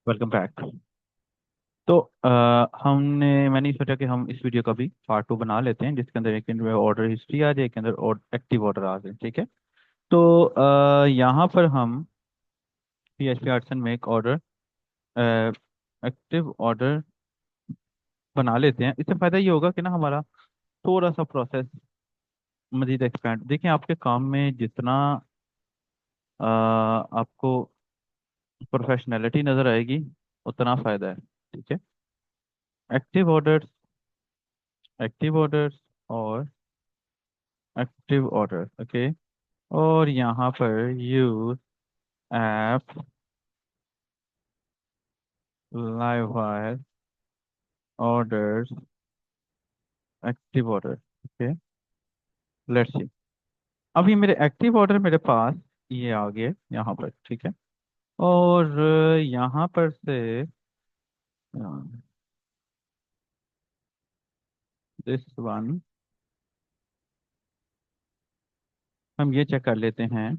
Welcome back. तो मैंने सोचा कि हम इस वीडियो का भी पार्ट 2 बना लेते हैं, जिसके अंदर एक ऑर्डर हिस्ट्री आ जाए, एक अंदर और एक्टिव ऑर्डर आ जाए। ठीक है। तो यहाँ पर हम PHP आर्टिसन में एक ऑर्डर एक्टिव ऑर्डर बना लेते हैं। इससे फायदा ये होगा कि ना हमारा थोड़ा सा प्रोसेस मजीद एक्सपेंड, देखिए आपके काम में जितना आपको प्रोफेशनैलिटी नज़र आएगी उतना फायदा है। ठीक है। एक्टिव ऑर्डर, एक्टिव ऑर्डर और एक्टिव ऑर्डर। ओके। और यहाँ पर use app live wire orders active order. Okay. Let's see. अब ये मेरे एक्टिव ऑर्डर मेरे पास ये आ गए यहाँ पर। ठीक है। और यहाँ पर से दिस वन हम ये चेक कर लेते हैं,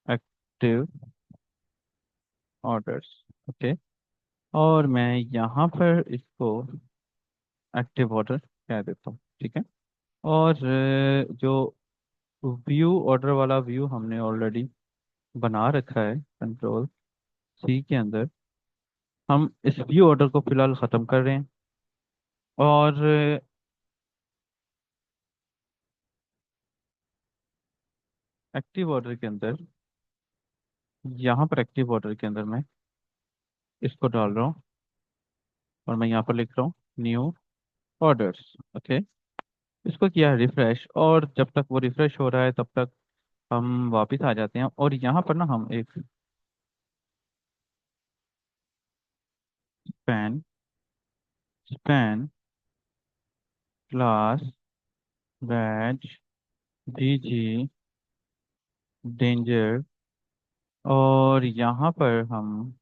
एक्टिव ऑर्डर्स। ओके। और मैं यहाँ पर इसको एक्टिव ऑर्डर कह देता हूँ। ठीक है। और जो व्यू ऑर्डर वाला व्यू हमने ऑलरेडी बना रखा है कंट्रोल सी के अंदर, हम इस व्यू ऑर्डर को फिलहाल ख़त्म कर रहे हैं। और एक्टिव ऑर्डर के अंदर, यहाँ पर एक्टिव ऑर्डर के अंदर मैं इसको डाल रहा हूँ और मैं यहाँ पर लिख रहा हूँ न्यू ऑर्डर्स। ओके। इसको किया रिफ्रेश, और जब तक वो रिफ्रेश हो रहा है तब तक हम वापस आ जाते हैं और यहाँ पर ना हम एक स्पैन स्पैन क्लास बैच जी डेंजर, और यहाँ पर हम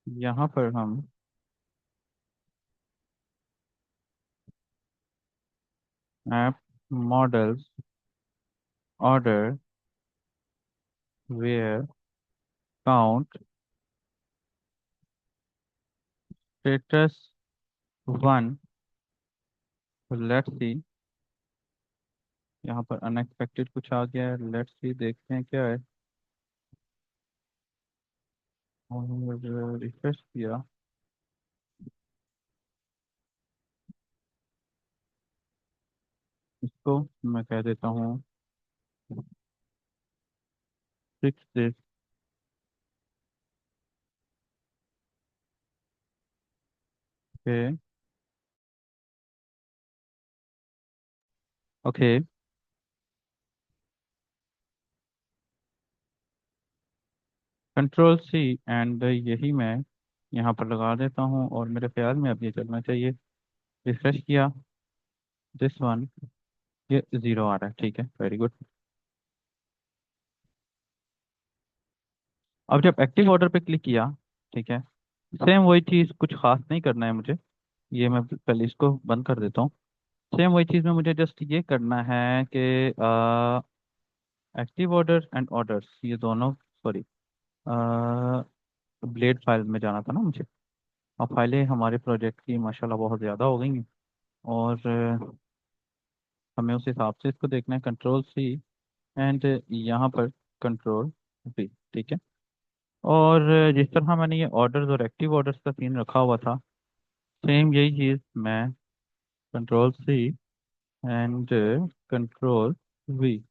यहाँ पर हम app models order where count status one. Let's see. यहाँ पर अनएक्सपेक्टेड कुछ आ गया है, लेट्स सी देखते हैं क्या है। और रिफ्रेश किया, इसको मैं कह देता हूँ fix this. Okay. Okay. Control C and यही मैं यहाँ पर लगा देता हूँ, और मेरे ख्याल में अब ये चलना चाहिए। रिफ्रेश किया, दिस वन, ये ज़ीरो आ रहा है। ठीक है, वेरी गुड। अब जब एक्टिव ऑर्डर पे क्लिक किया, ठीक है, सेम वही चीज़, कुछ खास नहीं करना है मुझे। ये मैं पहले इसको बंद कर देता हूँ। सेम वही चीज़ में मुझे जस्ट ये करना है कि एक्टिव ऑर्डर एंड ऑर्डर्स ये दोनों, सॉरी, ब्लेड फाइल में जाना था ना मुझे। अब फाइलें हमारे प्रोजेक्ट की माशाल्लाह बहुत ज़्यादा हो गई हैं, और हमें उस हिसाब से इसको देखना है। कंट्रोल सी एंड यहाँ पर कंट्रोल वी। ठीक है। और जिस तरह मैंने ये ऑर्डर्स और एक्टिव ऑर्डर्स का सीन रखा हुआ था, सेम यही चीज़ मैं control C and control V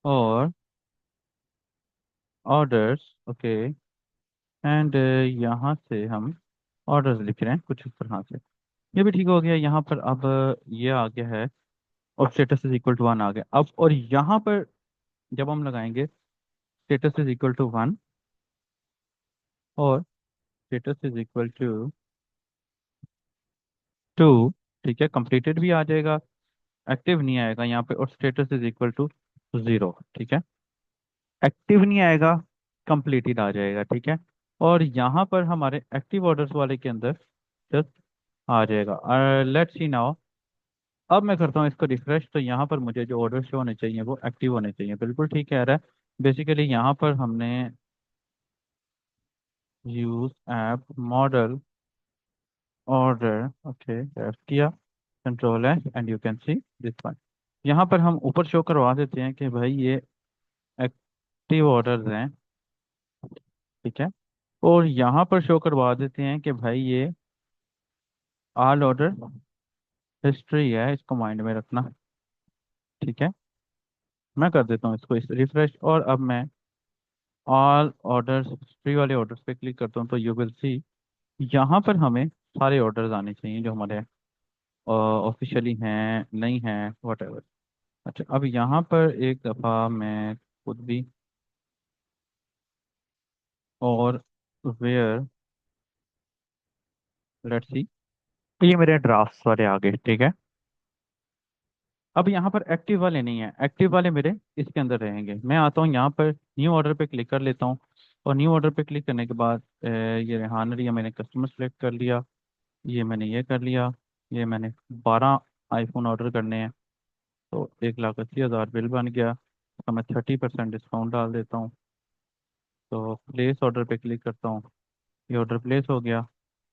और ऑर्डर्स। ओके। एंड यहाँ से हम ऑर्डर्स लिख रहे हैं कुछ इस तरह से। ये भी ठीक हो गया। यहाँ पर अब ये आ गया है, और status is equal to one आ गया अब। और यहाँ पर जब हम लगाएंगे status is equal to one और status is equal to two, ठीक है, कंप्लीटेड भी आ जाएगा, एक्टिव नहीं आएगा यहाँ पे, और status is equal to zero. ठीक है। एक्टिव नहीं आएगा, कंप्लीटेड आ जाएगा। ठीक है। और यहाँ पर हमारे एक्टिव ऑर्डर्स वाले के अंदर जस्ट आ जाएगा। लेट्स सी नाउ, अब मैं करता हूँ इसको रिफ्रेश, तो यहाँ पर मुझे जो ऑर्डर शो होने चाहिए वो एक्टिव होने चाहिए। बिल्कुल ठीक कह रहा है। बेसिकली यहाँ पर हमने use app model order, okay, किया, कंट्रोल है, and you can see this one. यहाँ पर हम ऊपर शो करवा देते हैं कि भाई ये एक्टिव ऑर्डर्स हैं, ठीक है। और यहाँ पर शो करवा देते हैं कि भाई ये ऑल ऑर्डर हिस्ट्री है, इसको माइंड में रखना, ठीक है। मैं कर देता हूँ इसको इस रिफ्रेश, और अब मैं ऑल ऑर्डर्स हिस्ट्री वाले ऑर्डर्स पे क्लिक करता हूँ, तो यू विल सी यहाँ पर हमें सारे ऑर्डर्स आने चाहिए जो हमारे ऑफिशियली हैं, नहीं हैं, वट एवर। अच्छा, अब यहाँ पर एक दफ़ा मैं खुद भी और वेयर, लेट्स सी, ये मेरे ड्राफ्ट्स वाले आ गए, ठीक है। अब यहाँ पर एक्टिव वाले नहीं है, एक्टिव वाले मेरे इसके अंदर रहेंगे। मैं आता हूँ यहाँ पर न्यू ऑर्डर पे क्लिक कर लेता हूँ, और न्यू ऑर्डर पे क्लिक करने के बाद ये रेहानरी, मैंने कस्टमर सेलेक्ट कर लिया, ये मैंने ये कर लिया, ये मैंने 12 आईफोन ऑर्डर करने हैं, तो 1,80,000 बिल बन गया। तो मैं 30% डिस्काउंट डाल देता हूँ, तो प्लेस ऑर्डर पे क्लिक करता हूँ, ये ऑर्डर प्लेस हो गया।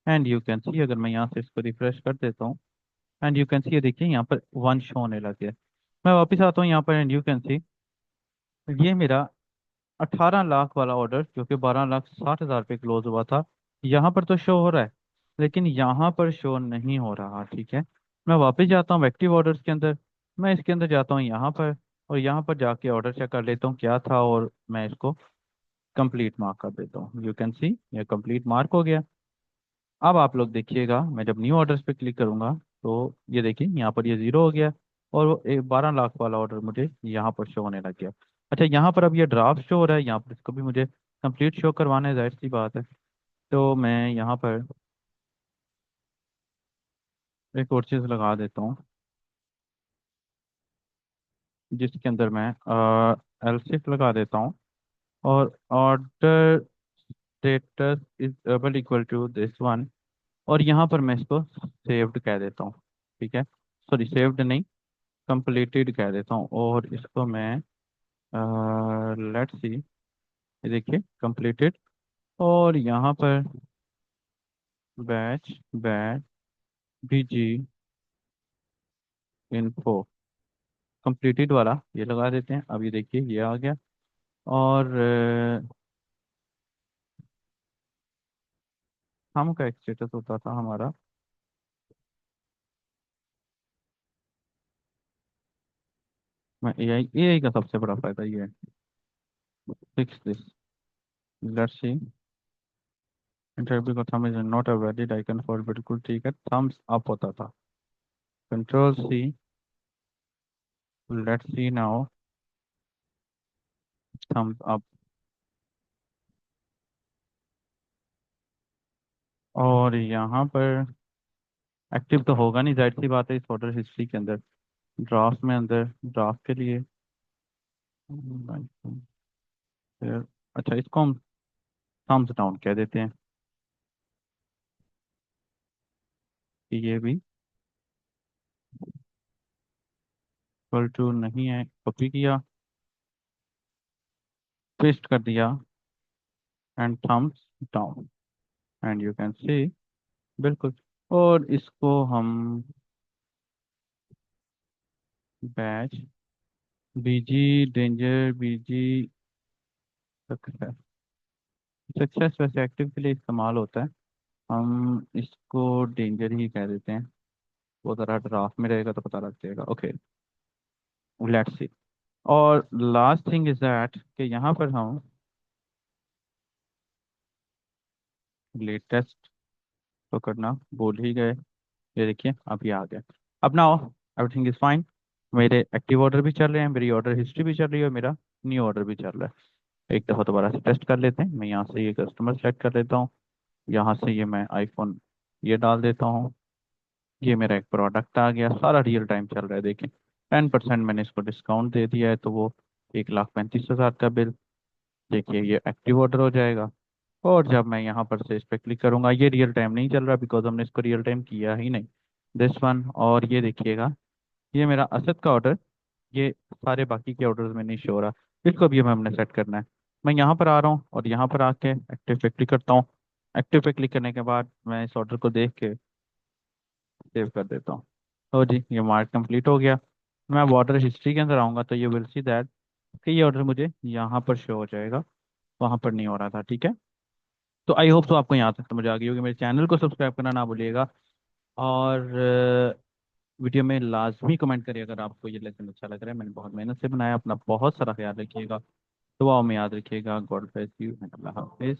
एंड यू कैन सी, अगर मैं यहाँ से इसको रिफ्रेश कर देता हूँ, एंड यू कैन सी, ये देखिए यहाँ पर वन शो होने लग गया। मैं वापस आता हूँ यहाँ पर, एंड यू कैन सी ये मेरा 18 लाख वाला ऑर्डर, जो कि 12,60,000 पे क्लोज हुआ था, यहाँ पर तो शो हो रहा है, लेकिन यहाँ पर शो नहीं हो रहा, ठीक है। मैं वापस जाता हूँ एक्टिव ऑर्डर्स के अंदर, मैं इसके अंदर जाता हूँ यहाँ पर, और यहाँ पर जाके ऑर्डर चेक कर लेता हूँ क्या था, और मैं इसको कंप्लीट मार्क कर देता हूँ। यू कैन सी ये कंप्लीट मार्क हो गया। अब आप लोग देखिएगा, मैं जब न्यू ऑर्डर्स पे क्लिक करूंगा, तो ये देखिए यहाँ पर ये जीरो हो गया, और वो 12 लाख वाला ऑर्डर मुझे यहाँ पर शो होने लग गया। अच्छा, यहाँ पर अब ये ड्राफ्ट शो हो रहा है, यहाँ पर इसको भी मुझे कंप्लीट शो करवाना है, जाहिर सी बात है। तो मैं यहाँ पर एक और चीज़ लगा देता हूँ, जिसके अंदर मैं एलसिफ लगा देता हूँ, और order status is double equal to this one, और यहाँ पर मैं इसको सेव्ड कह देता हूँ, ठीक है। सॉरी, सेव्ड नहीं, कंप्लीटेड कह देता हूँ, और इसको मैं लेट्स सी, ये देखिए कंप्लीटेड, और यहाँ पर बैच बैच बीजी इन्फो कंप्लीटेड वाला ये लगा देते हैं। अब ये देखिए ये आ गया, और हम का एक स्टेटस होता था हमारा, मैं एआई का सबसे बड़ा फायदा ये है, fix this, let's see, interview का thumb is not a valid icon for, बिल्कुल ठीक है, थम्स अप होता था, control C, let's see now, thumbs up. और यहाँ पर एक्टिव तो होगा नहीं, जाहिर सी बात है, इस ऑर्डर हिस्ट्री के अंदर, ड्राफ्ट में, अंदर ड्राफ्ट के लिए। फिर अच्छा, इसको हम थम्स डाउन कह देते हैं, कि ये भी इक्वल टू नहीं है, कॉपी किया, पेस्ट कर दिया, and thumbs down, and you can see, बिल्कुल। और इसको हम बैच बीजी डेंजर बीजी सक्सेस, सक्सेस वैसे एक्टिव के लिए इस्तेमाल होता है, हम इसको डेंजर ही कह देते हैं, वो ज़रा ड्राफ्ट में रहेगा तो पता लग जाएगा, ओके, लेट्स सी। और लास्ट थिंग इज दैट कि यहाँ पर हम लेटेस्ट तो करना भूल ही गए, ये देखिए अब ये आ गया। अब नाउ एवरीथिंग इज फाइन, मेरे एक्टिव ऑर्डर भी चल रहे हैं, मेरी ऑर्डर हिस्ट्री भी चल रही है, और मेरा न्यू ऑर्डर भी चल रहा है। एक दफ़ा दोबारा से टेस्ट कर लेते हैं, मैं यहाँ से ये कस्टमर सेलेक्ट कर लेता हूँ, यहाँ से ये मैं आईफोन ये डाल देता हूँ, ये मेरा एक प्रोडक्ट आ गया, सारा रियल टाइम चल रहा है, देखें 10% मैंने इसको डिस्काउंट दे दिया है, तो वो 1,35,000 का बिल, देखिए ये एक्टिव ऑर्डर हो जाएगा। और जब मैं यहाँ पर से इस पर क्लिक करूंगा, ये रियल टाइम नहीं चल रहा, बिकॉज हमने इसको रियल टाइम किया ही नहीं, दिस वन, और ये देखिएगा ये मेरा असद का ऑर्डर, ये सारे बाकी के ऑर्डर्स में नहीं शो हो रहा। इसको भी हमें हमने सेट करना है। मैं यहाँ पर आ रहा हूँ और यहाँ पर आके एक्टिव पे क्लिक करता हूँ। एक्टिव पे क्लिक करने के बाद मैं इस ऑर्डर को देख के सेव कर देता हूँ। तो जी ये मार्क कंप्लीट हो गया। मैं अब ऑर्डर हिस्ट्री के अंदर आऊँगा तो ये विल सी दैट कि ये ऑर्डर मुझे यहाँ पर शो हो जाएगा, वहाँ पर नहीं हो रहा था। ठीक है, तो आई होप तो आपको यहाँ तक समझ आ गई होगी। मेरे चैनल को सब्सक्राइब करना ना भूलिएगा, और वीडियो में लाजमी कमेंट करिए अगर आपको ये लेसन अच्छा लग रहा है। मैंने बहुत मेहनत से बनाया। अपना बहुत सारा ख्याल रखिएगा, दुआओं में याद रखिएगा। गॉड ब्लेस यू एंड अल्लाह हाफिज़।